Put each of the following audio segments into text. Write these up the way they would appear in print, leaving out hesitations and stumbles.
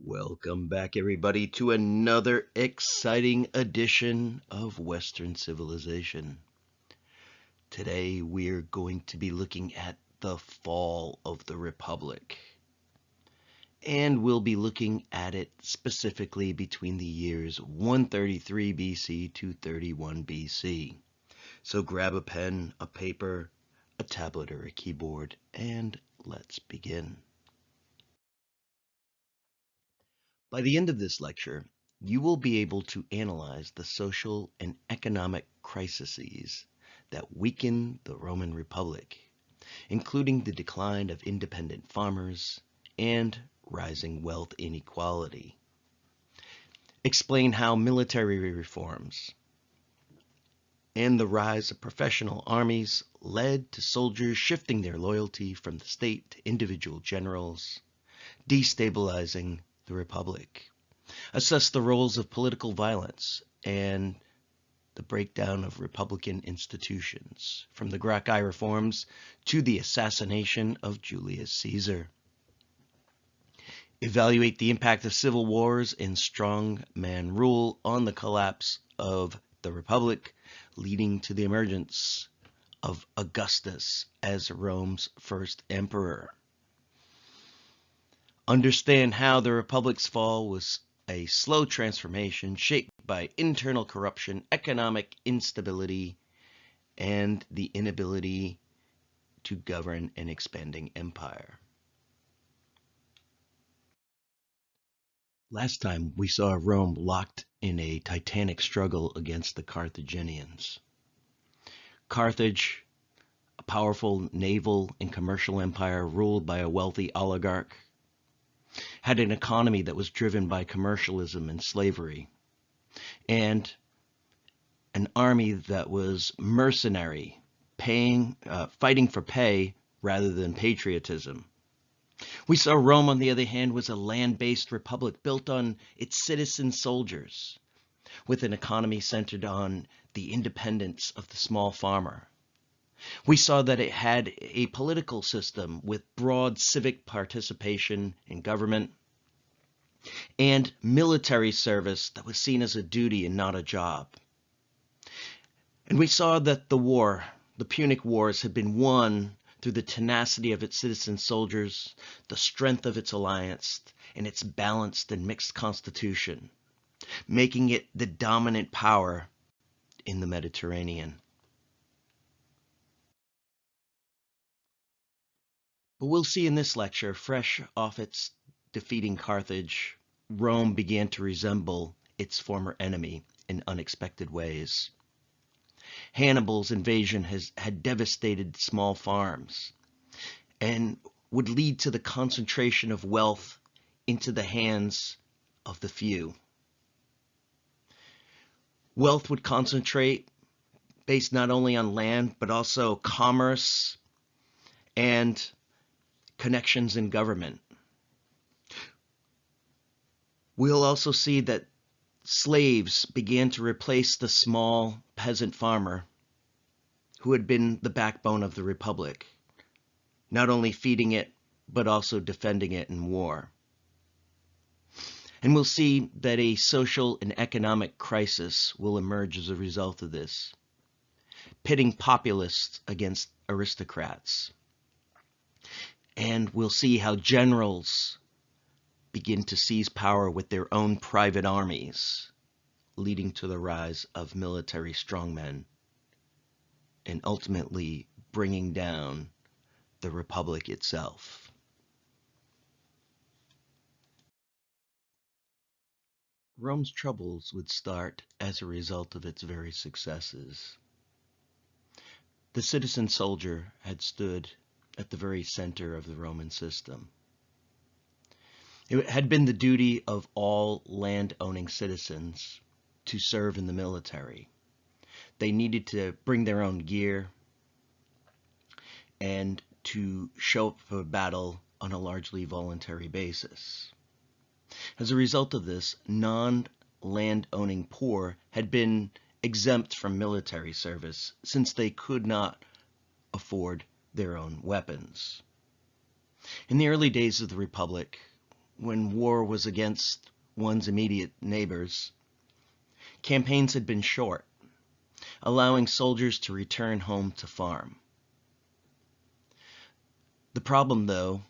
Welcome back, everybody, to another exciting edition of Western Civilization. Today, we're going to be looking at the fall of the Republic. And we'll be looking at it specifically between the years 133 BC to 31 BC. So grab a pen, a paper, a tablet, or a keyboard, and let's begin. By the end of this lecture, you will be able to analyze the social and economic crises that weaken the Roman Republic, including the decline of independent farmers and rising wealth inequality. Explain how military reforms and the rise of professional armies led to soldiers shifting their loyalty from the state to individual generals, destabilizing the Republic. Assess the roles of political violence and the breakdown of Republican institutions, from the Gracchi reforms to the assassination of Julius Caesar. Evaluate the impact of civil wars and strongman rule on the collapse of the Republic, leading to the emergence of Augustus as Rome's first emperor. Understand how the Republic's fall was a slow transformation shaped by internal corruption, economic instability, and the inability to govern an expanding empire. Last time we saw Rome locked in a titanic struggle against the Carthaginians. Carthage, a powerful naval and commercial empire ruled by a wealthy oligarch, had an economy that was driven by commercialism and slavery, and an army that was mercenary, fighting for pay rather than patriotism. We saw Rome, on the other hand, was a land-based republic built on its citizen soldiers, with an economy centered on the independence of the small farmer. We saw that it had a political system with broad civic participation in government and military service that was seen as a duty and not a job. And we saw that the Punic Wars, had been won through the tenacity of its citizen soldiers, the strength of its alliance, and its balanced and mixed constitution, making it the dominant power in the Mediterranean. But we'll see in this lecture, fresh off its defeating Carthage, Rome began to resemble its former enemy in unexpected ways. Hannibal's invasion had devastated small farms and would lead to the concentration of wealth into the hands of the few. Wealth would concentrate based not only on land, but also commerce and connections in government. We'll also see that slaves began to replace the small peasant farmer who had been the backbone of the Republic, not only feeding it, but also defending it in war. And we'll see that a social and economic crisis will emerge as a result of this, pitting populists against aristocrats. And we'll see how generals begin to seize power with their own private armies, leading to the rise of military strongmen and ultimately bringing down the Republic itself. Rome's troubles would start as a result of its very successes. The citizen soldier had stood at the very center of the Roman system. It had been the duty of all land-owning citizens to serve in the military. They needed to bring their own gear and to show up for battle on a largely voluntary basis. As a result of this, non-land-owning poor had been exempt from military service since they could not afford their own weapons. In the early days of the Republic, when war was against one's immediate neighbors, campaigns had been short, allowing soldiers to return home to farm. The problem, though,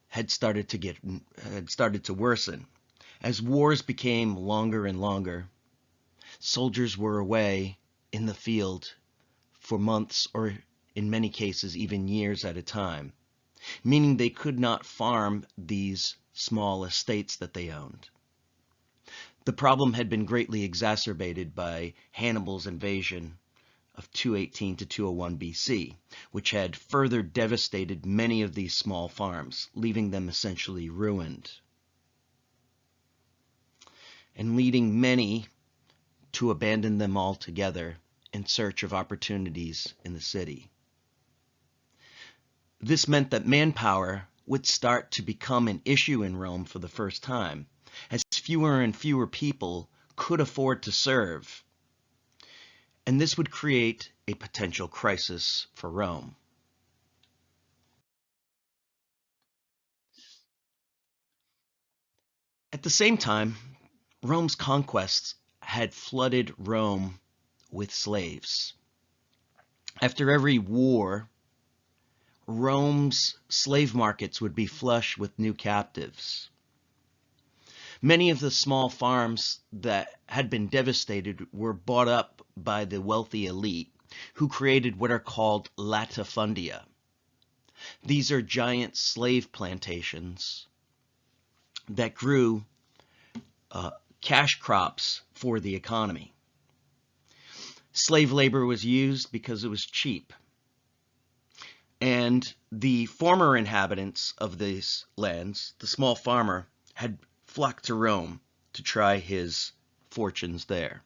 had started to worsen. As wars became longer and longer, soldiers were away in the field for months or in many cases even years at a time, meaning they could not farm these small estates that they owned. The problem had been greatly exacerbated by Hannibal's invasion of 218 to 201 BC, which had further devastated many of these small farms, leaving them essentially ruined, and leading many to abandon them altogether in search of opportunities in the city. This meant that manpower would start to become an issue in Rome for the first time, as fewer and fewer people could afford to serve. And this would create a potential crisis for Rome. At the same time, Rome's conquests had flooded Rome with slaves. After every war, Rome's slave markets would be flush with new captives. Many of the small farms that had been devastated were bought up by the wealthy elite, who created what are called latifundia. These are giant slave plantations that grew cash crops for the economy. Slave labor was used because it was cheap. And the former inhabitants of these lands, the small farmer, had flocked to Rome to try his fortunes there.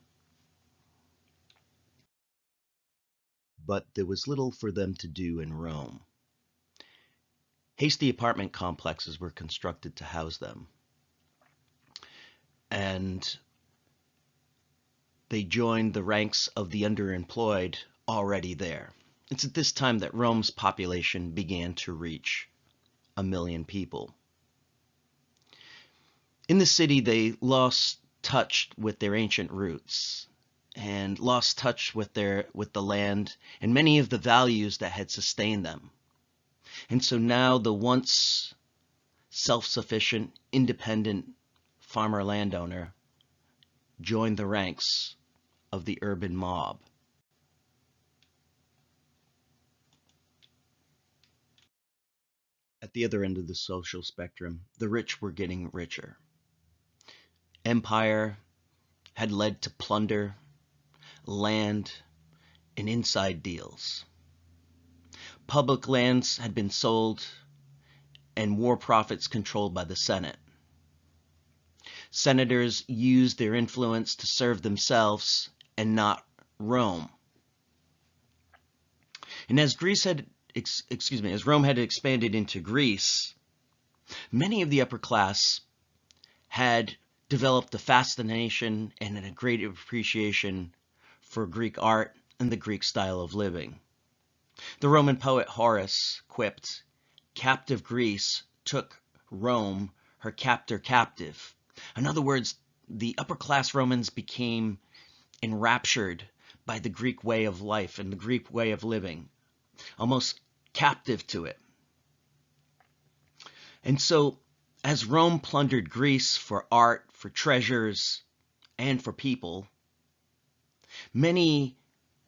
But there was little for them to do in Rome. Hasty apartment complexes were constructed to house them. And they joined the ranks of the underemployed already there. It's at this time that Rome's population began to reach 1 million people. In the city, they lost touch with their ancient roots and lost touch with the land and many of the values that had sustained them. And so now the once self-sufficient, independent farmer landowner joined the ranks of the urban mob. At the other end of the social spectrum, the rich were getting richer. Empire had led to plunder, land, and inside deals. Public lands had been sold and war profits controlled by the Senate. Senators used their influence to serve themselves and not Rome. And as Rome had expanded into Greece, many of the upper class had developed a fascination and a great appreciation for Greek art and the Greek style of living. The Roman poet Horace quipped, "Captive Greece took Rome her captor captive." In other words, the upper class Romans became enraptured by the Greek way of life and the Greek way of living, almost captive to it. And so, as Rome plundered Greece for art, for treasures, and for people, many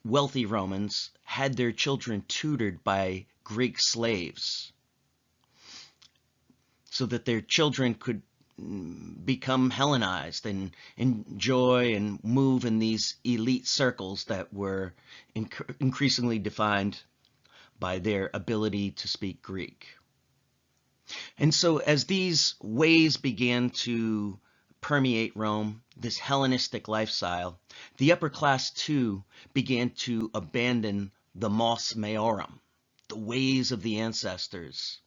wealthy Romans had their children tutored by Greek slaves so that their children could become Hellenized and enjoy and move in these elite circles that were increasingly defined by their ability to speak Greek. And so as these ways began to permeate Rome, this Hellenistic lifestyle, the upper class too began to abandon the mos maiorum, the ways of the ancestors,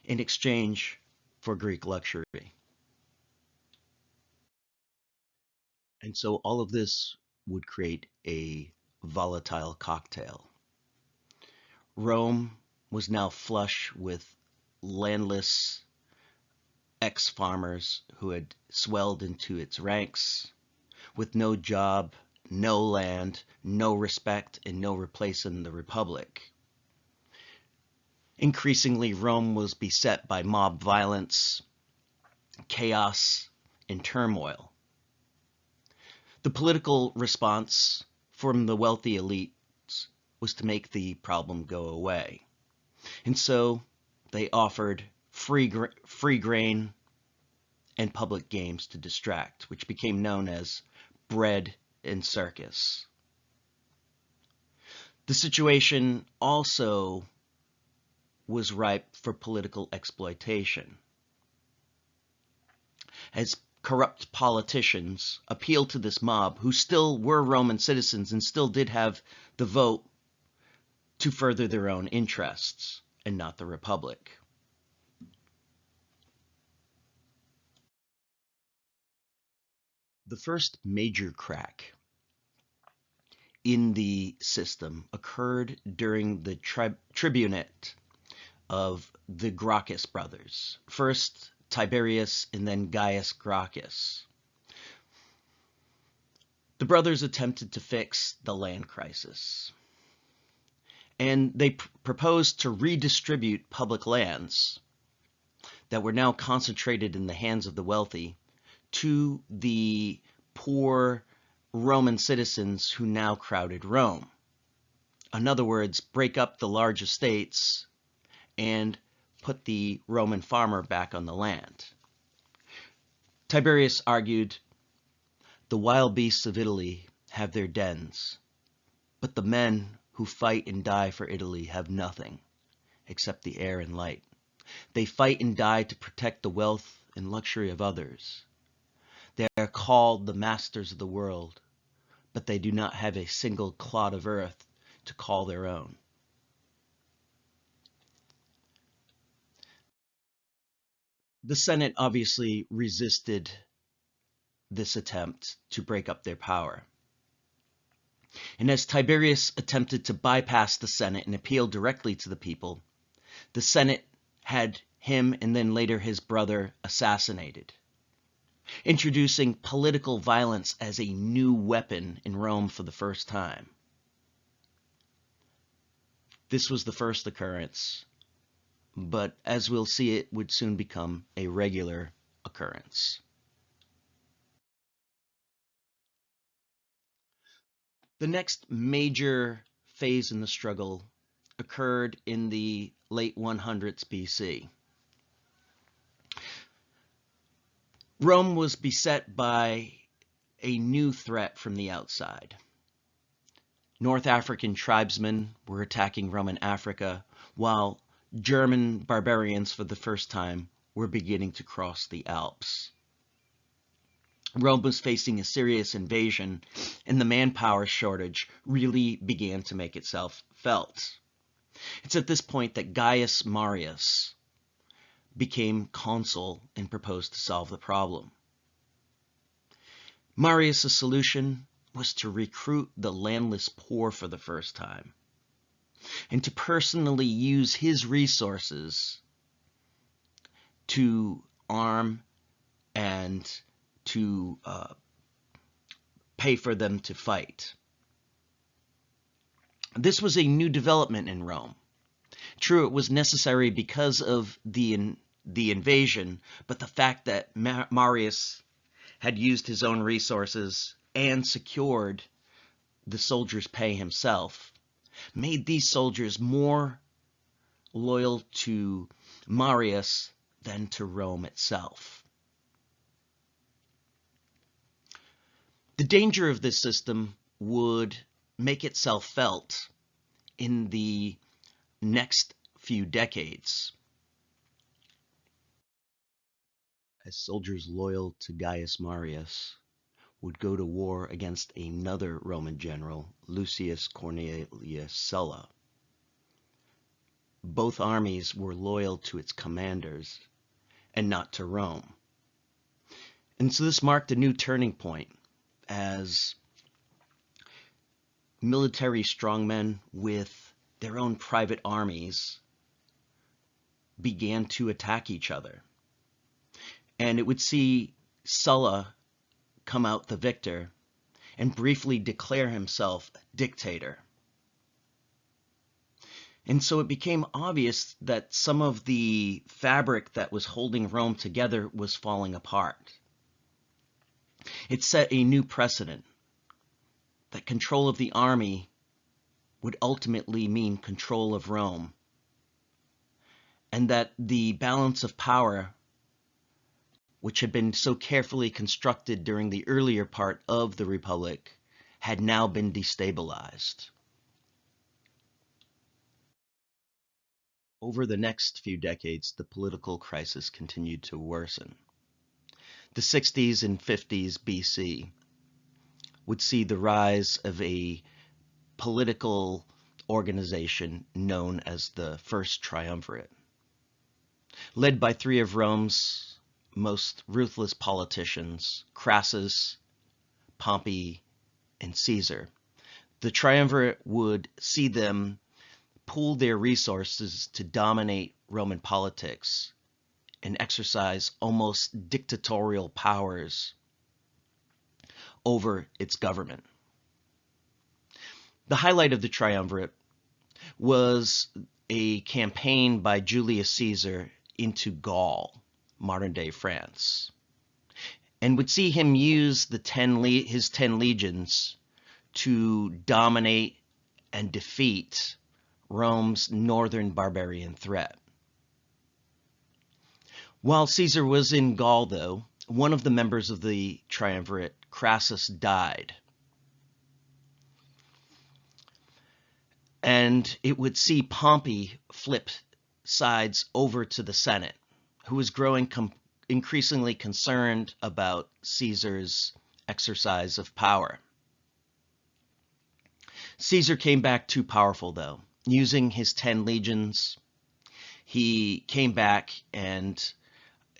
in exchange for Greek luxury. And so all of this would create a volatile cocktail. Rome was now flush with landless ex-farmers who had swelled into its ranks with no job, no land, no respect, and no replace in the Republic. Increasingly, Rome was beset by mob violence, chaos, and turmoil. The political response from the wealthy elites was to make the problem go away. And so they offered free grain and public games to distract, which became known as bread and circus. The situation also was ripe for political exploitation, as corrupt politicians appealed to this mob, who still were Roman citizens and still did have the vote, to further their own interests and not the Republic. The first major crack in the system occurred during the tribunate of the Gracchus brothers. First Tiberius and then Gaius Gracchus. The brothers attempted to fix the land crisis, and they proposed to redistribute public lands that were now concentrated in the hands of the wealthy to the poor Roman citizens who now crowded Rome. In other words, break up the large estates and put the Roman farmer back on the land. Tiberius argued, "The wild beasts of Italy have their dens, but the men who fight and die for Italy have nothing except the air and light. They fight and die to protect the wealth and luxury of others. They are called the masters of the world, but they do not have a single clod of earth to call their own." The Senate obviously resisted this attempt to break up their power. And as Tiberius attempted to bypass the Senate and appeal directly to the people, the Senate had him and then later his brother assassinated, introducing political violence as a new weapon in Rome for the first time. This was the first occurrence, but as we'll see, it would soon become a regular occurrence. The next major phase in the struggle occurred in the late 100s BC. Rome was beset by a new threat from the outside. North African tribesmen were attacking Roman Africa, while German barbarians for the first time were beginning to cross the Alps. Rome was facing a serious invasion, and the manpower shortage really began to make itself felt. It's at this point that Gaius Marius became consul and proposed to solve the problem. Marius' solution was to recruit the landless poor for the first time, and to personally use his resources to arm and to pay for them to fight. This was a new development in Rome. True, it was necessary because of the invasion, but the fact that Marius had used his own resources and secured the soldiers' pay himself made these soldiers more loyal to Marius than to Rome itself. The danger of this system would make itself felt in the next few decades, as soldiers loyal to Gaius Marius would go to war against another Roman general, Lucius Cornelius Sulla. Both armies were loyal to its commanders and not to Rome. And so this marked a new turning point, as military strongmen with their own private armies began to attack each other. and it would see Sulla come out the victor and briefly declare himself dictator. And so it became obvious that some of the fabric that was holding Rome together was falling apart. It set a new precedent that control of the army would ultimately mean control of Rome, and that the balance of power, which had been so carefully constructed during the earlier part of the Republic, had now been destabilized. Over the next few decades, the political crisis continued to worsen. The 60s and 50s BC would see the rise of a political organization known as the First Triumvirate. Led by three of Rome's most ruthless politicians, Crassus, Pompey, and Caesar, the Triumvirate would see them pool their resources to dominate Roman politics and exercise almost dictatorial powers over its government. The highlight of the Triumvirate was a campaign by Julius Caesar into Gaul, modern-day France, and would see him use his 10 legions to dominate and defeat Rome's northern barbarian threat. While Caesar was in Gaul, though, one of the members of the Triumvirate, Crassus, died. And it would see Pompey flip sides over to the Senate, who was growing increasingly concerned about Caesar's exercise of power. Caesar came back too powerful, though. Using his 10 legions, he came back and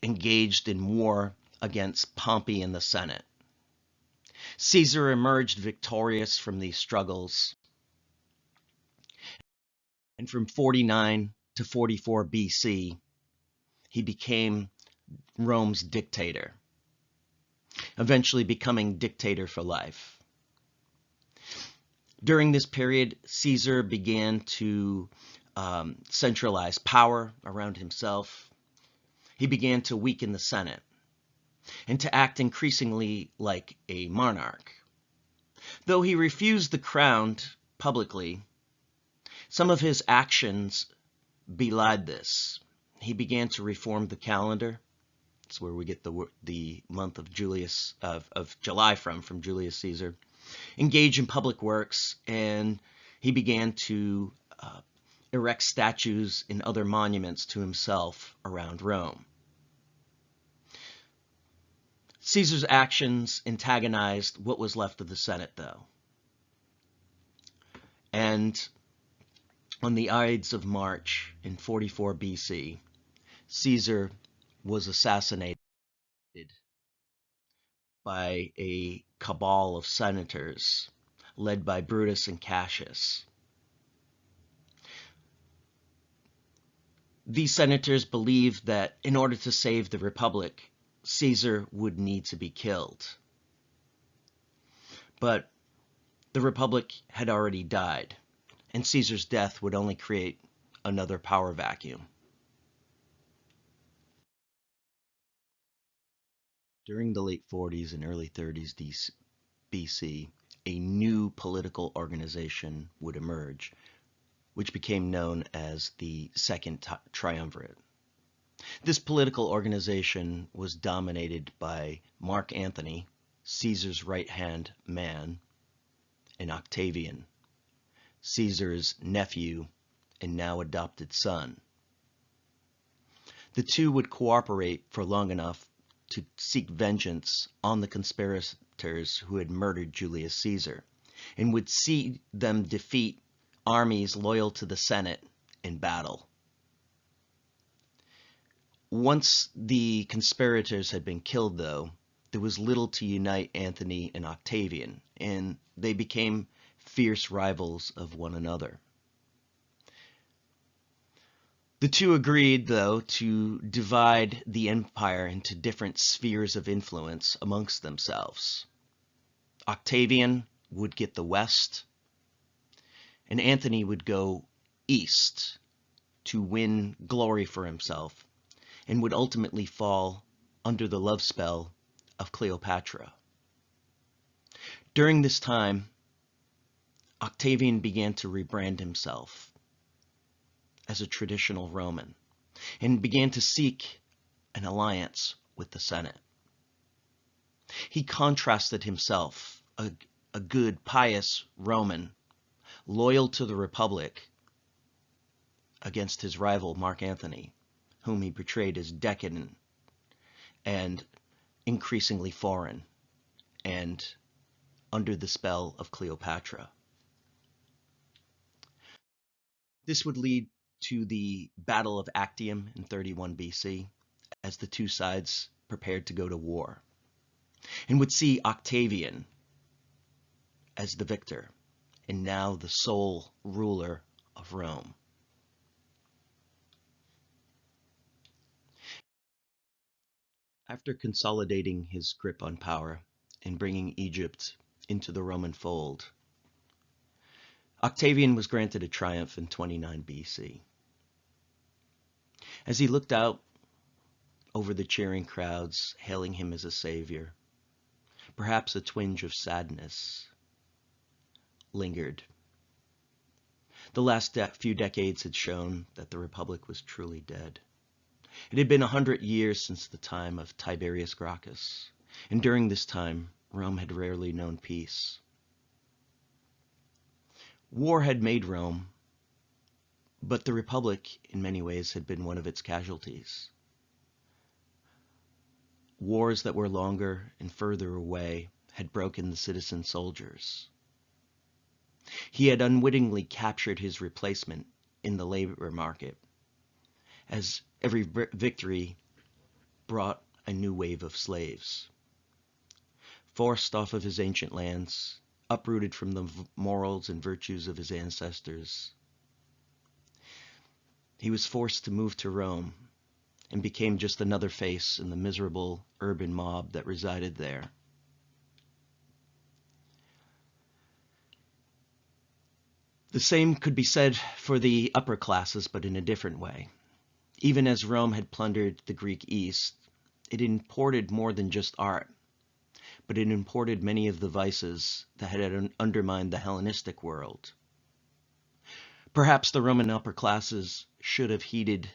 engaged in war against Pompey and the Senate. Caesar emerged victorious from these struggles, and from 49 to 44 BC, he became Rome's dictator, eventually becoming dictator for life. During this period, Caesar began to centralize power around himself. He began to weaken the Senate and to act increasingly like a monarch. Though he refused the crown publicly, some of his actions belied this. He began to reform the calendar. That's where we get the month of July from Julius Caesar. Engage in public works, and he began to erect statues and other monuments to himself around Rome. Caesar's actions antagonized what was left of the Senate, though. And on the Ides of March in 44 BC, Caesar was assassinated by a cabal of senators led by Brutus and Cassius. These senators believed that in order to save the Republic, Caesar would need to be killed. But the Republic had already died, and Caesar's death would only create another power vacuum. During the late 40s and early 30s BC, a new political organization would emerge, which became known as the Second Triumvirate. This political organization was dominated by Mark Antony, Caesar's right-hand man, and Octavian, Caesar's nephew and now adopted son. The two would cooperate for long enough to seek vengeance on the conspirators who had murdered Julius Caesar, and would see them defeat armies loyal to the Senate in battle. Once the conspirators had been killed, though, there was little to unite Antony and Octavian, and they became fierce rivals of one another. The two agreed, though, to divide the empire into different spheres of influence amongst themselves. Octavian would get the west, and Antony would go east to win glory for himself, and would ultimately fall under the love spell of Cleopatra. During this time, Octavian began to rebrand himself as a traditional Roman and began to seek an alliance with the Senate. He contrasted himself, a good, pious Roman, loyal to the Republic, against his rival Mark Antony, whom he portrayed as decadent and increasingly foreign and under the spell of Cleopatra. This would lead to the Battle of Actium in 31 BC as the two sides prepared to go to war, and would see Octavian as the victor and now the sole ruler of Rome. After consolidating his grip on power and bringing Egypt into the Roman fold, Octavian was granted a triumph in 29 BC. As he looked out over the cheering crowds, hailing him as a savior, perhaps a twinge of sadness lingered. The last few decades had shown that the Republic was truly dead. It had been 100 years since the time of Tiberius Gracchus, and during this time, Rome had rarely known peace. War had made Rome, but the Republic, in many ways, had been one of its casualties. Wars that were longer and further away had broken the citizen soldiers. He had unwittingly captured his replacement in the labor market, as every victory brought a new wave of slaves. Forced off of his ancient lands, uprooted from the morals and virtues of his ancestors, he was forced to move to Rome and became just another face in the miserable urban mob that resided there. The same could be said for the upper classes, but in a different way. Even as Rome had plundered the Greek East, it imported more than just art, but it imported many of the vices that had undermined the Hellenistic world. Perhaps the Roman upper classes should have heeded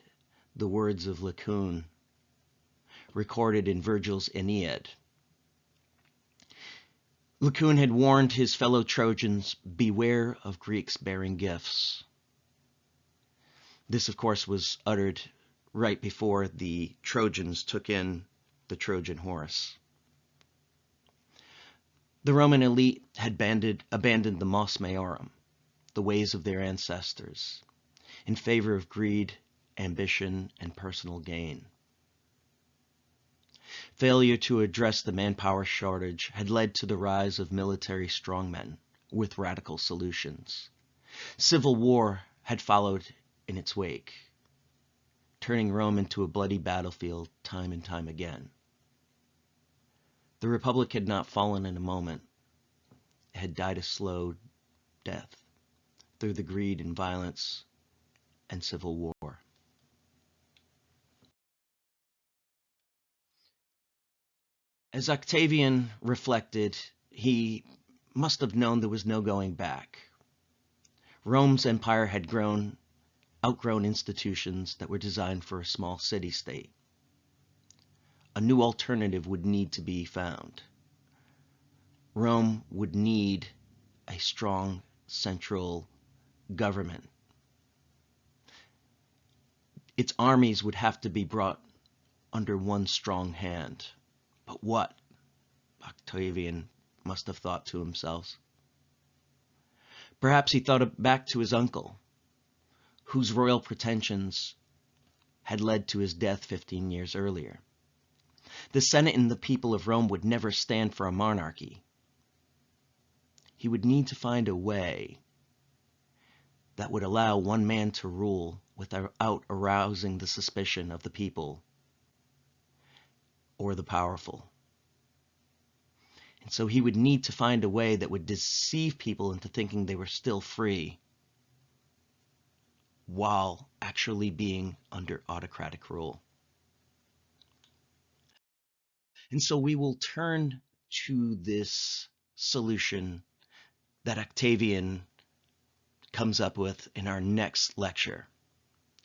the words of Laocoon, recorded in Virgil's Aeneid. Laocoon had warned his fellow Trojans, beware of Greeks bearing gifts. This, of course, was uttered right before the Trojans took in the Trojan horse. The Roman elite had abandoned the mos maiorum, the ways of their ancestors, in favor of greed, ambition, and personal gain. Failure to address the manpower shortage had led to the rise of military strongmen with radical solutions. Civil war had followed in its wake, turning Rome into a bloody battlefield time and time again. The Republic had not fallen in a moment. It had died a slow death through the greed and violence and civil war. As Octavian reflected, he must have known there was no going back. Rome's empire had outgrown institutions that were designed for a small city-state. A new alternative would need to be found. Rome would need a strong central government. Its armies would have to be brought under one strong hand. But what? Octavian must have thought to himself. Perhaps he thought back to his uncle, whose royal pretensions had led to his death 15 years earlier. The Senate and the people of Rome would never stand for a monarchy. He would need to find a way that would allow one man to rule without arousing the suspicion of the people or the powerful. And so he would need to find a way that would deceive people into thinking they were still free while actually being under autocratic rule. And so we will turn to this solution that Octavian comes up with in our next lecture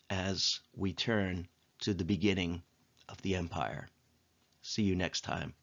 as we turn to the beginning of the empire. See you next time.